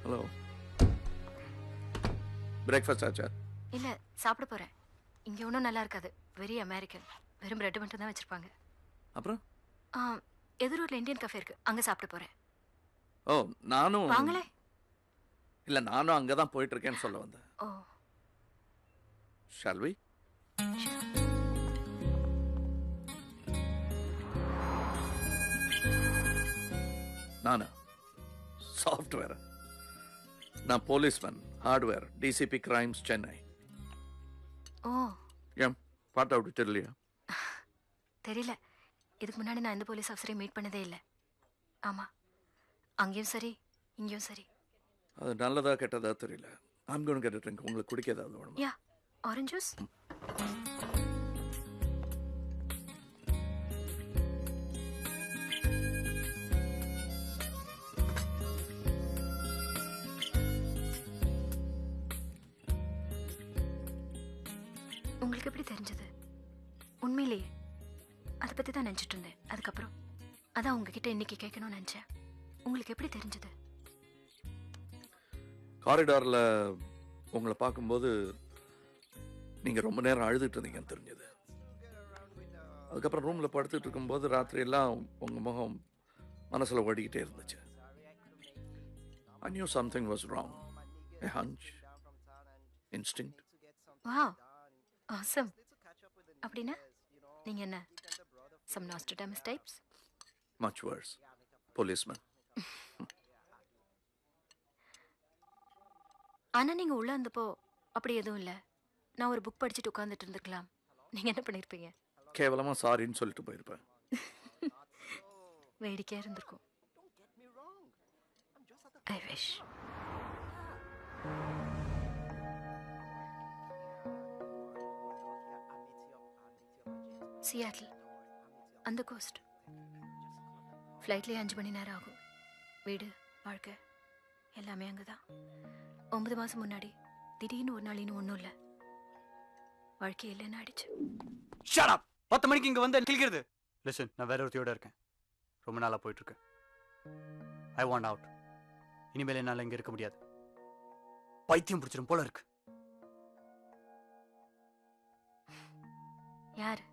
Hello. Breakfast ஆச்சா? இல்ல சாப்பிட போறேன். இங்க ஒன்றும் நல்லா இருக்காது. Very American. வெறும் பிரெட் மட்டும் தான் வச்சிருப்பாங்க. அப்புறம்? எதிரூர்ல இந்தியன் கஃபே இருக்கு, அங்க சாப்பிட போறேன். ஓ, நானும் வாங்களே. இல்லை, நானும் அங்கே தான் போயிட்டுருக்கேன்னு சொல்ல வந்தேன். Oh, shall we? நானா? சாஃப்ட்வேர். நான் policeman, hardware, DCP crimes, Chennai. Oh. ஏன் பாட்டு அப்படி தெரியலையா? தெரியல. இதுக்கு முன்னாடி நான் எந்த போலீஸ் ஆஃபீஸரையும் மீட் பண்ணதே இல்லை. ஆமா, அங்கேயும் சரி இங்கேயும் சரி. அது நல்லதா கெட்டதா தெரியல. I'm going to get a drink. உங்களுக்கு குடிக்க ஏதாவது வேணுமா? யா, ஆரஞ்சு ஜூஸ். உங்களுக்கு எப்படி தெரிஞ்சது? உண்மையிலேயே அதை பற்றி தான் நினச்சிட்டு இருந்தேன். அதுக்கப்புறம் அதான் உங்ககிட்ட இன்னைக்கு கேட்கணும்னு நினச்சேன். உங்களுக்கு எப்படி தெரிஞ்சது? காரிடாரில் உங்களை பார்க்கும்போது நீங்கள் ரொம்ப நேரம் அழுதுட்டு இருந்தீங்கன்னு தெரிஞ்சது. அதுக்கப்புறம் ரூமில் படுத்துட்டு இருக்கும்போது ராத்திரி எல்லாம் உங்கள் முகம் மனசில் ஓடிக்கிட்டே இருந்துச்சு. I knew something was wrong. A hunch. Instinct. Wow, awesome. அப்படின்னா நீங்கள் என்ன, some Nostradamus types? Much worse. Policeman. ஆனா நீங்க உள்ள இருந்தப்போ அப்படி எதுவும் இல்லை. நான் ஒரு புக் படிச்சுட்டு உட்காந்துட்டு இருந்திருக்கலாம். நீங்க என்ன பண்ணிருப்பீங்க? கேவலமா சாரின்னு சொல்லிட்டு போயிருப்பேன். வேடிக்கையா இருந்திருக்கும். I wish. சியாட்டில், அந்த கோஸ்ட். ஃப்ளைட்லேயே 5 மணி நேரம் ஆகும். வீடு, வாழ்க்கை எல்லாமே அங்கதான். 9 மாசம் முன்னாடி திடீர்னு ஒரு நாள் இன்னும் ஒன்றும் இல்லை, வாழ்க்கை இல்லைன்னு ஆயிடுச்சு. Shut up. 10 மணிக்கு இங்க வந்து கிளிக்கிறது. லிசன், நான் வேற ஒருத்தியோட இருக்கேன். ரொம்ப நாளா போயிட்டு இருக்கேன். I want out. இனிமேல் என்னால இங்க இருக்க முடியாது. பைத்தியம் பிடிச்சிரும் போல இருக்கு. யாரு?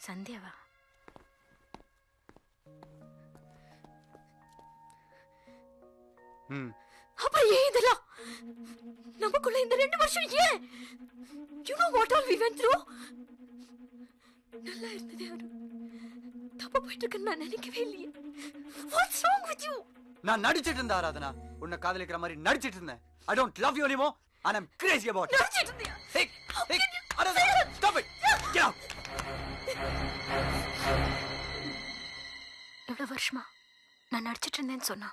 சந்தியாவா? அப்ப ஏன் இதெல்லாம் நமக்குள்ள இந்த 2 வருஷம்? ஏன்? You know what all we went through? நல்லா இருந்தது யாரு தப்பா போயிட்டு இருக்குன்னு நான் நினைக்கவே இல்லையே. What's wrong with you? நான் நடிச்சிட்டு இருந்தேன் ஆராதனா. உன்னை காதலிக்கிற மாதிரி நடிச்சிட்டு இருந்தேன். I don't love you anymore and I'm crazy about you. நடிச்சிட்டு இருந்தியா? Hey, hey, Aradhana, stop it. Get out. எவ்வளவு வருஷமா நான் நடிச்சிட்டு இருந்தேன்னு சொன்னா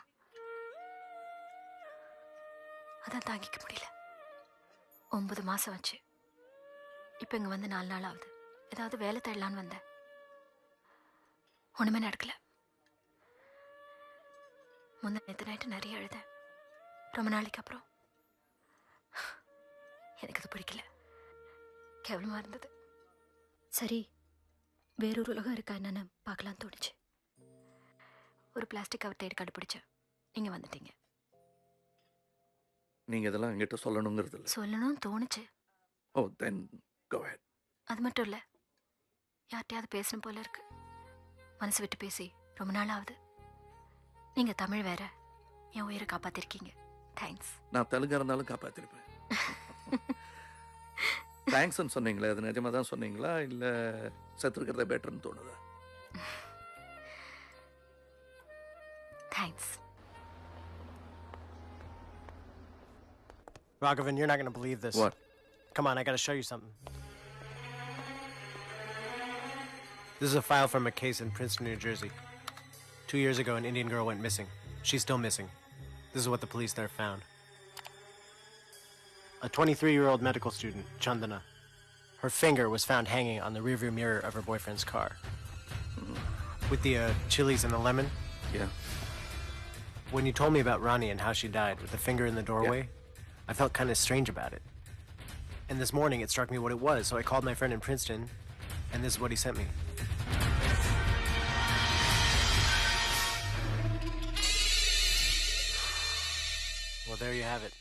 அதான் தாங்கிக்க முடியல. 9 மாசம் ஆச்சு. இப்ப இங்க வந்து 4 நாள் ஆகுது. ஏதாவது வேலை தேடலான்னு வந்தேன். ஒண்ணுமே நடக்கல. நேற்று நைட்டு நிறைய அழுதேன். ரொம்ப நாளைக்கு அப்புறம் எனக்கு அது பிடிக்கல, கேவலமா இருந்தது. சரி, வேறொரு உலகம் இருக்கா என்னன்னு பார்க்கலான்னு தோணுச்சு. ஒரு பிளாஸ்டிக் கவர் தேடி கண்டுபிடிச்சேன். நீங்க வந்துட்டீங்க. நீங்க இதெல்லாம் என்கிட்ட சொல்லணுங்கிறது இல்லை. சொல்லணும்னு தோணுச்சு. ஓ, then go ahead. அது மட்டும் இல்லை, யார்கிட்டயாவது பேசணும் போல இருக்கு. மனசு விட்டு பேசி ரொம்ப நாள் ஆகுது. நீங்க தமிழ் வேற, என் உயிரை காப்பாத்திருக்கீங்க. தேங்க்ஸ். நான் தெலுங்கா இருந்தாலும் காப்பாத்திருப்பேன். தேங்க்ஸ்ன்னு சொன்னீங்களே, அது நிஜமா தான் சொன்னீங்களா இல்ல செத்துருக்கிறத பெட்டர்னு தோணுதா? Thanks. Raghavan, you're not going to believe this. What? Come on, I got to show you something. This is a file from a case in Princeton, New Jersey. 2 years ago, an Indian girl went missing. She's still missing. This is what the police there found. A 23-year-old medical student, Chandana. Her finger was found hanging on the rearview mirror of her boyfriend's car. With the chilies and the lemon? Yeah. When you told me about Ronnie and how she died with the finger in the doorway, I felt kind of strange about it. And this morning it struck me what it was, so I called my friend in Princeton, and this is what he sent me. Well, there you have it.